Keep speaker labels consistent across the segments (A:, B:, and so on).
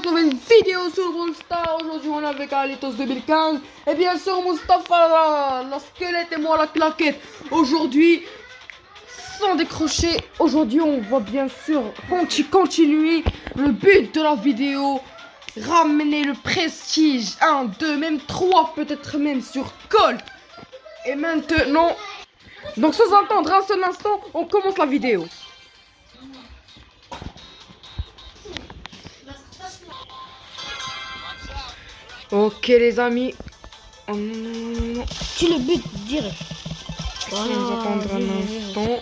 A: cette nouvelle vidéo sur Brawl Stars. Aujourd'hui on est avec Alitos 2015 et bien sûr Mustapha la squelette et moi la claquette. Aujourd'hui, sans décrocher, aujourd'hui on va bien sûr continuer le but de la vidéo. Ramener le prestige 1, 2, même 3 peut-être même sur Colt. Et maintenant, donc sans attendre un seul instant, on commence la vidéo. Ok les amis. Oh, non.
B: Tu le butes direct.
A: Sans attendre un instant.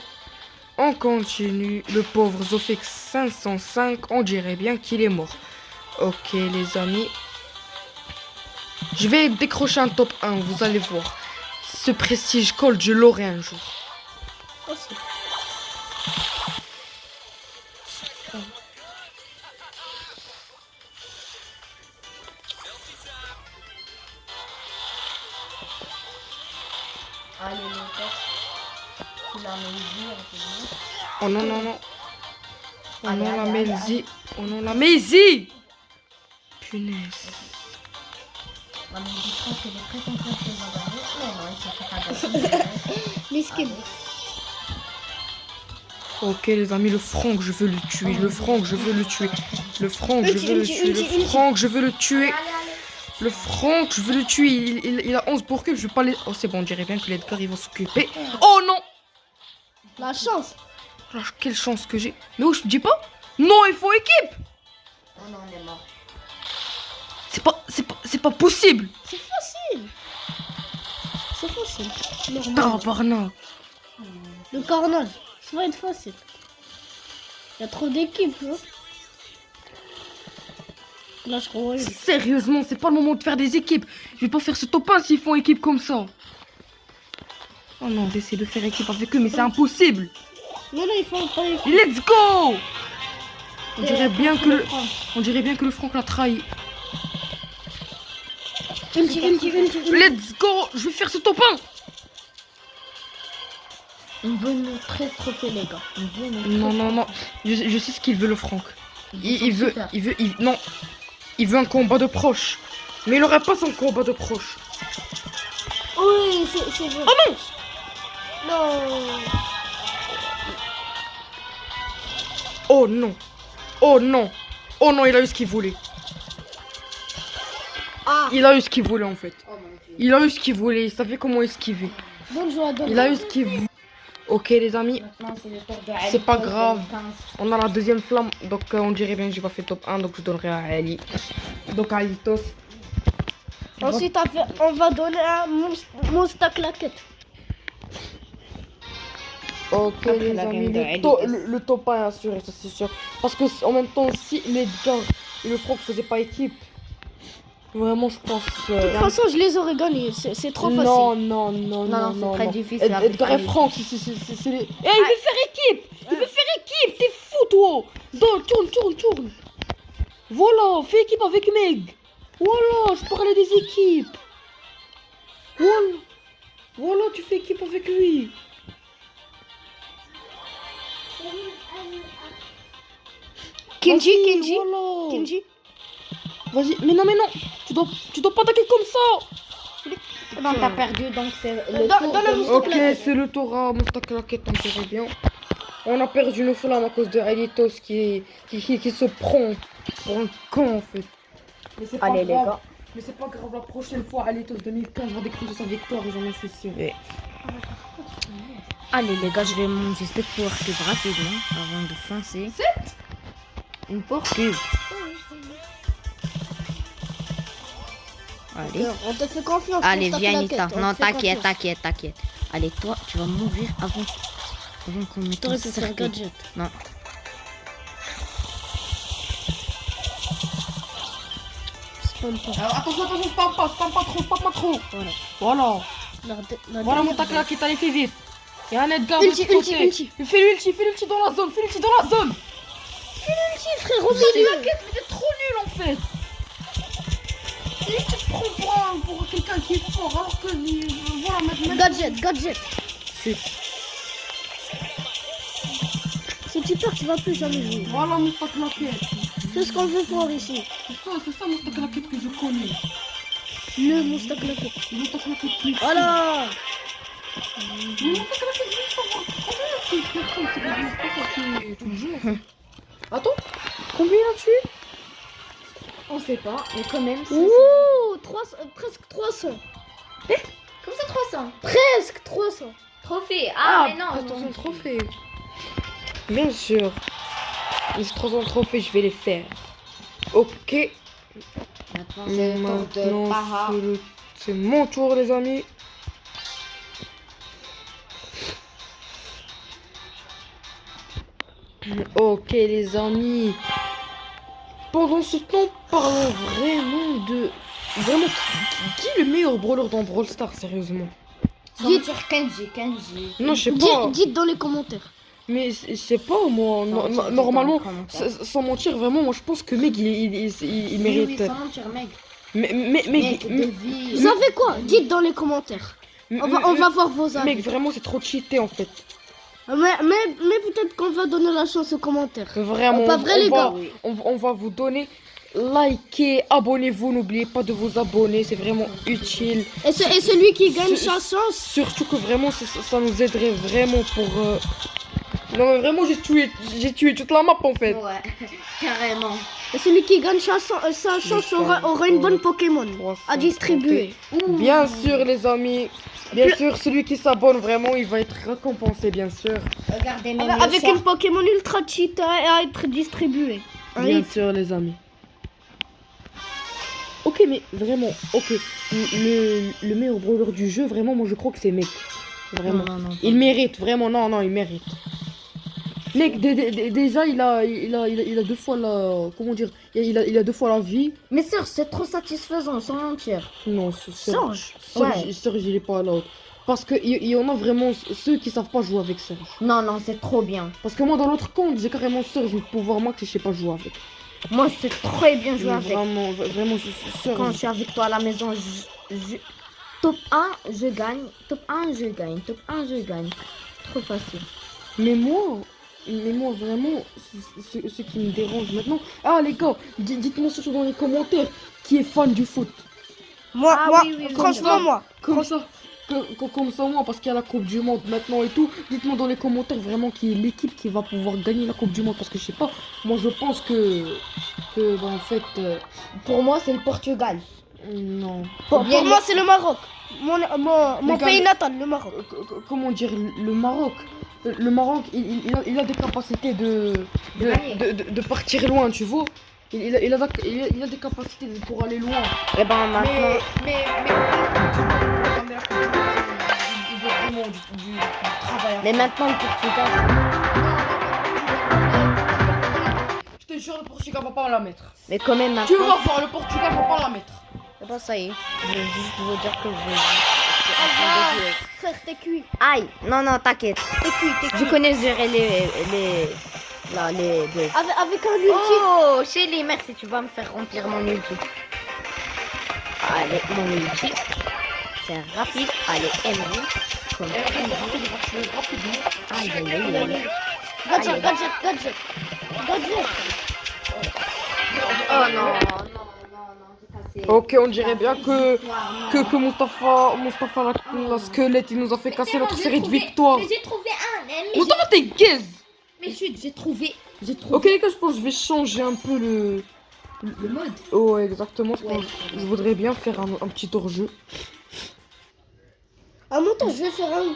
A: On continue. Le pauvre Zofix 505, on dirait bien qu'il est mort. Ok les amis. Je vais décrocher un top 1, vous allez voir. Ce prestige Colt, je l'aurai un jour.
B: Aussi. Allez, mon pote. Tu l'as mis
A: Oh non, non, non. Oh non, la Melzi. Oh non, la Melzi. Punaise.
B: La musique, je pense qu'elle est très contente qu'elle va gagner. Mais non, il s'est fait pas gagner. Miskin.
A: Ok les amis, le Franck, je veux le tuer. Le Franck, je veux le tuer. Le Franck, je veux le tuer. Le Franck, je veux le tuer. Le Franck, je veux le tuer. Il a 11 pour que je vais pas les... Oh c'est bon, on dirait bien que l'Edgar il va s'occuper. Oh non.
B: La chance.
A: Oh, quelle chance que j'ai. Mais où je dis pas. Non, il faut équipe.
B: Oh non, on est mort.
A: C'est pas possible.
B: C'est facile. C'est facile.
A: Ah, Barna.
B: Le carnage, ça va être facile. Il y a trop d'équipes, hein. Là, je crois.
A: Sérieusement, c'est pas le moment de faire des équipes. Je vais pas faire ce top 1 s'ils font équipe comme ça. Oh non, j'essaie de faire équipe avec eux, mais c'est impossible.
B: Non, non, ils font pas équipe.
A: Let's go. On dirait bien que le Franck l'a trahi.
B: Ulti.
A: Let's go. Je vais faire ce top 1.
B: On veut nos 13 trophées, les gars. On veut nos 13
A: Non. Je sais ce qu'il veut, le Franck. Il veut un combat de proche. Mais il aurait pas son combat de proche.
B: Oui, c'est vrai.
A: Oh non.
B: Non.
A: Oh non. Oh non. Oh non, il a eu ce qu'il voulait.
B: Ah.
A: Il a eu ce qu'il voulait en fait.
B: Oh mon Dieu.
A: Il a eu ce qu'il voulait. Il savait comment esquiver.
B: Bonne joie,
A: Il a eu ce qu'il voulait. Ok les amis.
B: Maintenant, c'est le tour de
A: C'est pas
B: Ali,
A: grave.
B: 15.
A: On a la deuxième flamme. Donc on dirait bien que j'ai pas fait top 1. Donc je donnerai à Ali. Donc à Alitos.
B: Ensuite, on va donner un monstre claquette.
A: Ok
B: Après
A: les
B: la
A: amis.
B: game de
A: Le top 1 est assuré, ça c'est sûr. Parce que en même temps, si l'Edgar et le Franck faisaient pas équipe. Vraiment je pense...
B: De toute façon, je les aurais gagnés. C'est trop facile.
A: Non,
B: c'est très difficile.
A: Edgar et Franck, c'est les... Eh, il veut faire équipe. Il veut faire équipe. T'es fou, toi. Tourne. Voilà, fais équipe avec Meg. Voilà, je parlais des équipes. Voilà, tu fais équipe avec lui.
B: Kenji.
A: Voilà.
B: Kenji.
A: Vas-y, mais non. Tu dois pas attaquer comme ça.
B: Non, t'as perdu, donc c'est le
A: Dans
B: tour
A: le
B: de
A: Ok, c'est le tour à Mustapha, on dirait bien. On a perdu nos flammes à cause de Alitos qui se prend pour un con en fait. Mais c'est pas
B: Allez, les
A: grave.
B: gars.
A: Mais c'est pas grave, la prochaine fois Alitos 2015 va décrocher sa victoire et j'en suis sûr.
B: Allez, les gars, je vais manger cette poire cube rapidement avant de foncer.
A: 7.
B: Une poire cube. Allez. On te fait confiance.
C: Allez, viens, Anita. Non, t'inquiète. Allez, toi, tu vas mourir avant qu'on mette
B: T'aurais
C: ton
B: pu faire un
C: cercueil.
B: gadget.
C: Non.
B: Spawn pas.
A: Alors attention, spam pas trop. Voilà. Voilà mon tacle qui t'a fait vite. Et un Edgar de
B: Ulti.
A: Fais l'ulti dans la zone. Fais l'ulti,
B: Frérot,
A: mais t'es trop nul en fait. C'est juste que tu te prends pour quelqu'un qui est fort alors que voilà maintenant.
B: Gadget. Si tu perds, tu vas plus jamais jouer.
A: Voilà mon tacle.
D: C'est ce qu'on veut voir ici.
A: C'est ça mon stock claquette que je connais.
D: Le Moustak Laquette.
A: Mon stock claquette plus.
D: Voilà.
A: Mais mon stock claquette, je veux savoir combien tu personne, c'est pas ça que tu joues en fait. Attends, combien il a tué?
B: On sait pas, mais quand même.
D: Ouh, presque 300.
B: Comme ça, 300.
D: Presque 300.
B: Trophée. Ah, mais non.
A: Attention, trophée. Bien sûr. Les 300 trophées, je vais les faire. Ok.
B: Maintenant, c'est le tour de
A: Maintenant,
B: Para.
A: c'est mon tour, les amis. Ok, les amis. Pendant ce temps, parlons vraiment de... Vraiment, qui est le meilleur brawler dans Brawl Stars, sérieusement?
B: Sans mentir, Kenji.
A: Non, je sais pas.
D: Dites dans les commentaires.
A: Mais je sais pas, moi.
B: Sans mentir,
A: Normalement,
B: dans les commentaires.
A: sans mentir, vraiment, moi, je pense que Meg, il mérite...
B: Oui, sans mentir, mec.
A: Mec,
B: Davy.
D: Vous savez quoi? Dites dans les commentaires. On va voir vos avis.
A: Mec, vraiment, c'est trop cheaté, en fait.
D: Mais peut-être qu'on va donner la chance aux commentaires.
A: Vraiment,
D: Pas vrai, les gars.
A: on va vous donner... Likez, abonnez-vous, n'oubliez pas de vous abonner, c'est vraiment utile.
D: Et celui qui gagne
A: Ce-
D: sa chance.
A: Surtout que vraiment, ça nous aiderait vraiment pour... Non mais vraiment, j'ai tué toute la map en fait.
B: Ouais, carrément.
D: Et celui qui gagne sa chance aura une bonne Pokémon
A: 300,
D: à distribuer.
A: Bien sûr les amis, bien sûr, celui qui s'abonne vraiment, il va être récompensé bien sûr.
B: Regardez même
D: Avec une Pokémon ultra cheat à être distribuée.
A: Bien sûr les amis. Ok mais vraiment, ok, le meilleur brawler du jeu, vraiment moi je crois que c'est Mec. Vraiment.
B: Non.
A: Il mérite, vraiment, non, il mérite. Mec, déjà, il a deux fois la... Comment dire? Il a deux fois la vie.
B: Mais Serge, c'est trop satisfaisant, sans mentir.
A: Non,
D: Serge.
A: Serge, il est pas là. Parce qu'il y en a vraiment ceux qui savent pas jouer avec Serge.
B: Non, c'est trop bien.
A: Parce que moi, dans l'autre compte, j'ai carrément Serge, mais pouvoir max, je sais pas jouer avec.
B: Moi, je sais très bien jouer avec.
A: Vraiment, Serge.
B: Quand je suis avec toi à la maison, top 1, je gagne. Top 1, je gagne. Top 1, je gagne. Trop facile.
A: Mais moi, vraiment, ce qui me dérange maintenant... Ah, les gars, dites-moi surtout dans les commentaires qui est fan du foot.
D: Moi,
B: oui,
D: franchement, moi.
A: Comme ça, comme ça, moi, parce qu'il y a la Coupe du Monde maintenant et tout. Dites-moi dans les commentaires vraiment qui est l'équipe qui va pouvoir gagner la Coupe du Monde. Parce que je sais pas, moi je pense que en fait...
B: Pour moi, c'est le Portugal.
A: Non.
D: Pour moi, c'est le Maroc. Mon
A: gars,
D: pays natal, le Maroc.
A: Comment dire, le Maroc. Le Maroc, il a des capacités de partir loin, tu vois. Il a des capacités pour aller loin.
B: Et ben maintenant.
A: Mais il veut vraiment du travail.
B: Mais maintenant, le Portugal.
A: Je te jure, le Portugal va pas la mettre.
B: Mais quand même,
A: Tu
B: maintenant.
A: vas voir, le Portugal va pas la mettre.
B: Et ben ça y est. Je vais juste vous dire que
D: Frère, t'es cuit.
B: Aïe, non, t'inquiète.
D: T'es cuit.
B: Je connais gérer les
D: Avec un ulti.
B: Oh, Shelly, merci, tu vas me faire remplir mon ulti. Allez, mon ulti. C'est rapide. Allez, MJ. Comme Aïe.
D: Gadget.
B: Oh non.
A: Ok, on dirait bien que Mustapha la squelette, il nous a fait casser notre série de victoires.
B: Mais j'ai trouvé un.
A: Mustapha, t'es gaze.
B: Mais chut, j'ai trouvé.
A: Ok les gars, je pense que je vais changer un peu le
B: mode.
A: Oh exactement, je pense.
B: Ouais.
A: Je voudrais bien faire un petit hors-jeu.
D: À mon tour, je vais faire un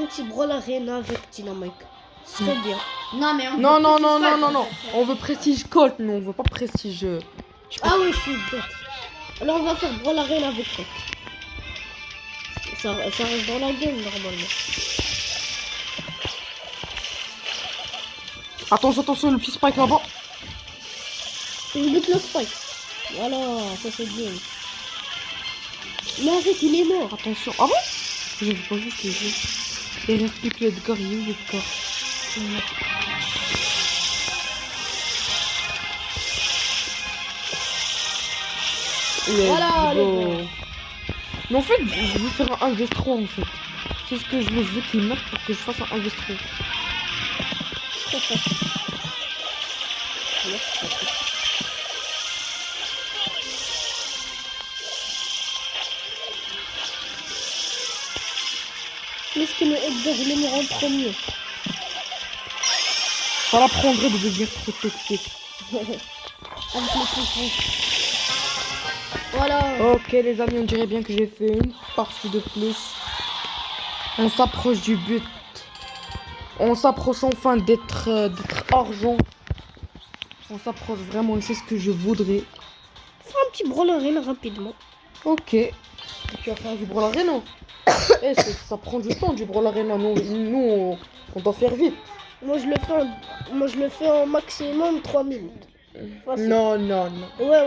D: petit brawl arena avec Dynamite. C'est bien.
B: Non, mais
A: Non. On veut prestige Colt, non, on veut pas prestige.
D: Ah oui, je suis bête. Alors on va faire brawl arena avec toi. Ça reste dans la game normalement.
A: Attention, le petit spike là-bas.
D: Il bute le spike. Voilà, ça c'est bien. Mais arrête, il est mort.
A: Attention. Ah bon? Je veux pas juste le jeu. Il reste plus que l'Edgar, il est où l'Edgar?
D: Voilà, les
A: gars. Mais en fait, je veux faire un 1v3 en fait. C'est ce que je veux qu'il meure pour que je fasse un 1v3.
D: Smith qui est Edgar, il est mort en premier.
A: Ça l'apprendrait de devenir trop toxique.
D: Avec les poissons. Voilà.
A: Ok les amis, on dirait bien que j'ai fait une partie de plus. On s'approche du but. On s'approche enfin d'être argent. On s'approche vraiment et c'est ce que je voudrais.
D: Fais un petit Brawl Arena rapidement.
A: Ok. Tu vas faire du Brawl Arena. Eh, ça prend du temps du Brawl Arena. Nous on doit faire vite.
D: Moi je le fais en maximum 3 minutes. Facile.
A: Non.
D: Ouais.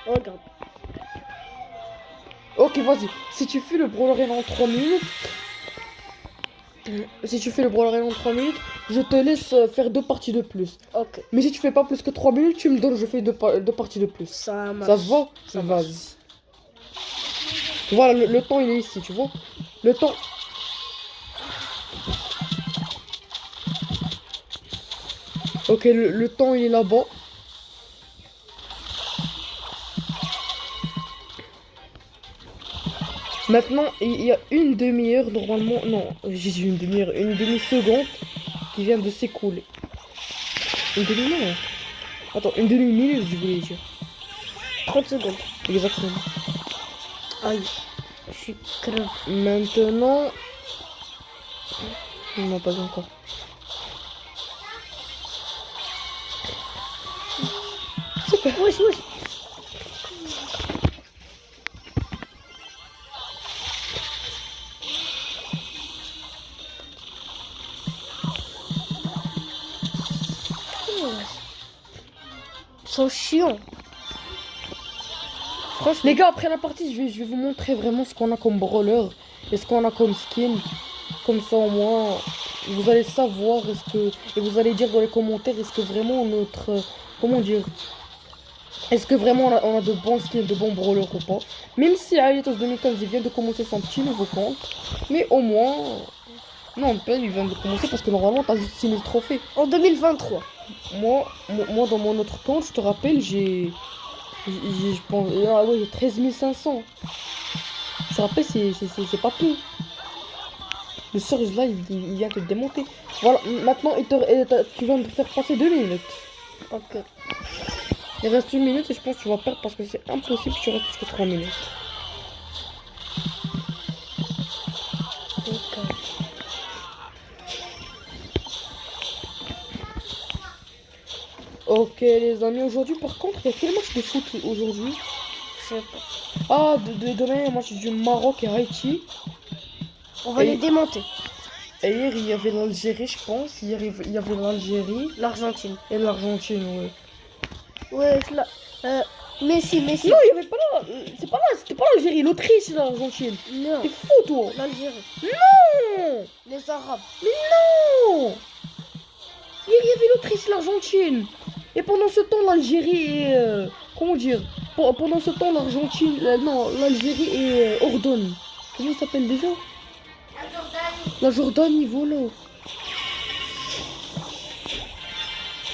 D: Regarde.
A: Ok, vas-y. Si tu fais le Brawl Arena en 3 minutes... je te laisse faire 2 parties de plus.
D: Ok.
A: Mais si tu fais pas plus que 3 minutes, tu me donnes, je fais 2 parties de plus.
D: Ça marche.
A: Ça va?
D: Ça marche.
A: Vas-y. Voilà, le temps il est ici, tu vois? Le temps... Ok, le temps il est là-bas. Maintenant, il y a une demi-heure normalement. Non, j'ai dit une demi-heure, une demi-seconde qui vient de s'écouler. Une demi-heure? Attends, une demi-minute, je voulais dire.
D: 30 secondes.
A: Exactement.
D: Aïe. Je suis creve.
A: Maintenant. Non, pas encore.
D: Wesh. Ils sont chiants.
A: Franchement, les gars, après la partie, je vais vous montrer vraiment ce qu'on a comme brawler et ce qu'on a comme skin. Comme ça, au moins, vous allez savoir et vous allez dire dans les commentaires est-ce que vraiment notre. Comment dire? Est-ce que vraiment on a de bons skins, de bons brawlers ou pas? Même si Alitos 2015 il vient de commencer son petit nouveau compte, mais au moins. Non, peine il vient de commencer parce que normalement t'as juste 6000 trophées.
D: En 2023.
A: Moi, dans mon autre compte, je te rappelle, je pense, ah ouais, 13 500. Je te rappelle, c'est pas tout. Le Surge là, il vient te démonter. Voilà, maintenant, tu viens de faire passer 2 minutes.
D: Ok.
A: Il reste 1 minute et je pense que tu vas perdre parce que c'est impossible que tu restes plus que 3 minutes.
D: Ok.
A: Ok les amis, aujourd'hui par contre, il y a quel match de foot aujourd'hui?
D: Je sais pas.
A: Ah, demain, il y a un match du Maroc et Haïti.
D: On va les démonter.
A: Et hier, il y avait l'Algérie, je pense. Hier, il y avait l'Algérie
D: L'Argentine.
A: et l'Argentine, ouais.
D: Ouais, Messi.
A: Non, il y avait pas là. C'est pas là, c'était pas l'Algérie, l'Autriche, l'Argentine.
D: Non.
A: T'es fou, toi?
D: L'Algérie.
A: Non!
D: Les Arabes.
A: Non! Hier, il y avait l'Autriche, l'Argentine. Et pendant ce temps, l'Algérie et... comment dire? Pendant ce temps, l'Argentine... non, l'Algérie et Ordon. Comment il s'appelle déjà? La Jordanie, voilà.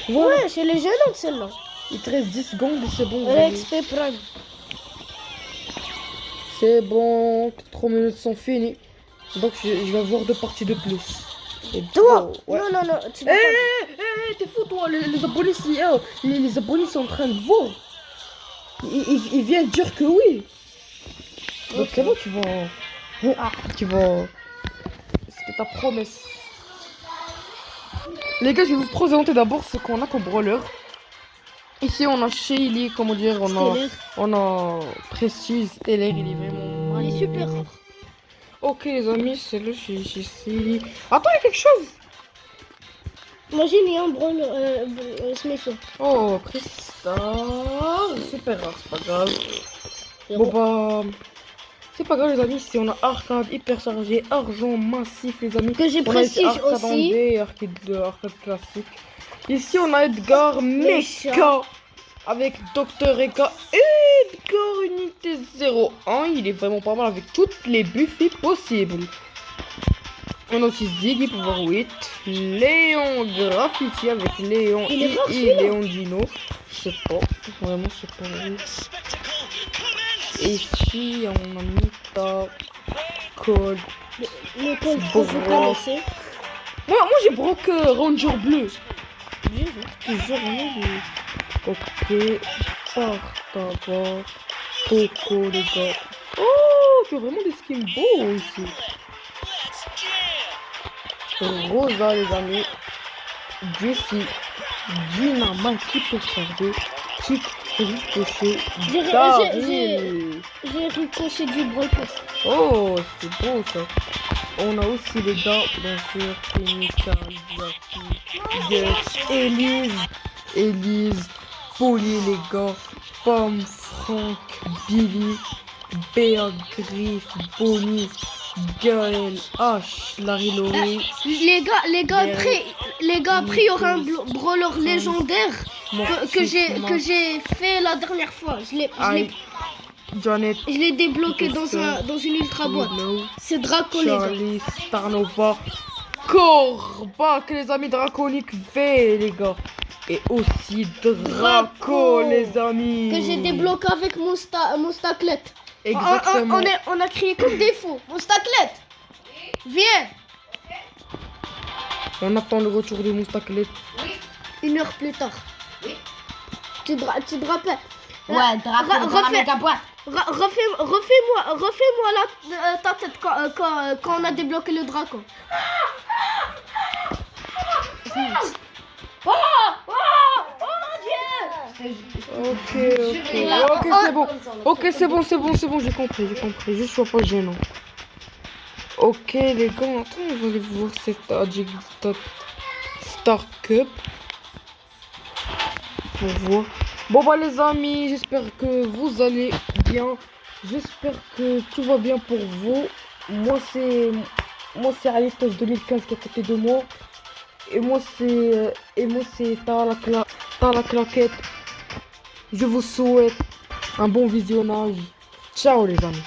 A: Voilà.
D: Ouais, c'est les gênantes celle-là.
A: Il te reste 10 secondes et c'est bon.
D: XP Prime.
A: C'est bon, 3 minutes sont finies. Donc je vais avoir 2 parties de plus. Et
D: Toi
A: ouais.
D: Non, tu
A: T'es fou toi, les abonnés, les abonnés sont en train de voir. Ils viennent dire que oui. Donc c'est bon, tu vas... Tu vas... C'était ta promesse. Les gars, je vais vous présenter d'abord ce qu'on a comme brawler. Ici on a Shelly, comment dire, on a Prestige, Stellaire, il est vraiment...
D: Il est super rare.
A: Ok les amis, c'est le Shelly. Attends, il y a quelque chose.
D: Moi j'ai mis un Brawl Smith.
A: Oh, Prestar, super rare, c'est pas grave. Bon bah... C'est pas grave les amis, si on a arcade hyper chargé, argent massif les amis.
D: Que j'ai
A: On a
D: Prestige
A: arcade
D: aussi.
A: en D, arcade classique. Ici on a Edgar Mecha avec Dr Eka. Edgar unité 01, il est vraiment pas mal avec toutes les buffets possibles. On a aussi Ziggy pouvoir 8, Léon Graffiti avec Léon
D: Il est rare,
A: et
D: celui-là.
A: Léon Dino. Je sais pas, vraiment je sais pas. Et ici on a Mita, Code,
D: Le col que
A: Bon,
D: vous
A: bon.
D: connaissez.
A: Moi j'ai Brock Ranger bleu.
D: Bien joué.
A: Toujours vraiment des... Ok, Artava, Coco les gars. Oh, tu as vraiment des skins beaux ici. Rosa les amis. Jessie, Dynamite qui peut charger. Chic, Ricochet,
D: J'ai-
A: Daryl.
D: J'ai ricochet du Brawl Pass.
A: Oh, c'est beau ça. On a aussi les gars, bien sûr, Kenika, Jackie, Yes, Elise, Polly les gars, Pomme, Franck, Billy, Béa, Griff, Bonnie, Gaël, H, Larry Laurie,
B: Les gars,
A: Derek,
B: après, il y aura un brawler légendaire que j'ai fait la dernière fois.
A: Aïe, Janet,
B: Je l'ai débloqué
A: Dexter,
B: dans une ultra boîte.
A: Willow,
B: C'est Draco, les gars.
A: Charlie, Starnova, Corbac, les amis Draconic V, les gars. Et aussi Draco, les amis.
B: Que j'ai débloqué avec mon staclet.
A: Exactement.
B: On a crié comme des fous. Mon staclet. Viens.
A: On attend le retour de Moustaclet.
B: 1 heure plus tard. Tu te rappelles?
C: Ouais, Draco dans la
B: refais-
C: méga boîte.
B: Refais-moi ta tête quand on a débloqué le Draco.
A: Ok, c'est bon. Ok, c'est bon, j'ai compris. Juste sois pas gênant. Ok, les gars, attends, on va aller voir cette Adjective Star Cup. Pour voir. Bon, bah, les amis, j'espère que vous allez bien. J'espère que tout va bien pour vous. Moi, c'est Alitos 2015 qui est à côté de moi. Et moi, c'est T'as la claquette. Je vous souhaite un bon visionnage. Ciao les amis.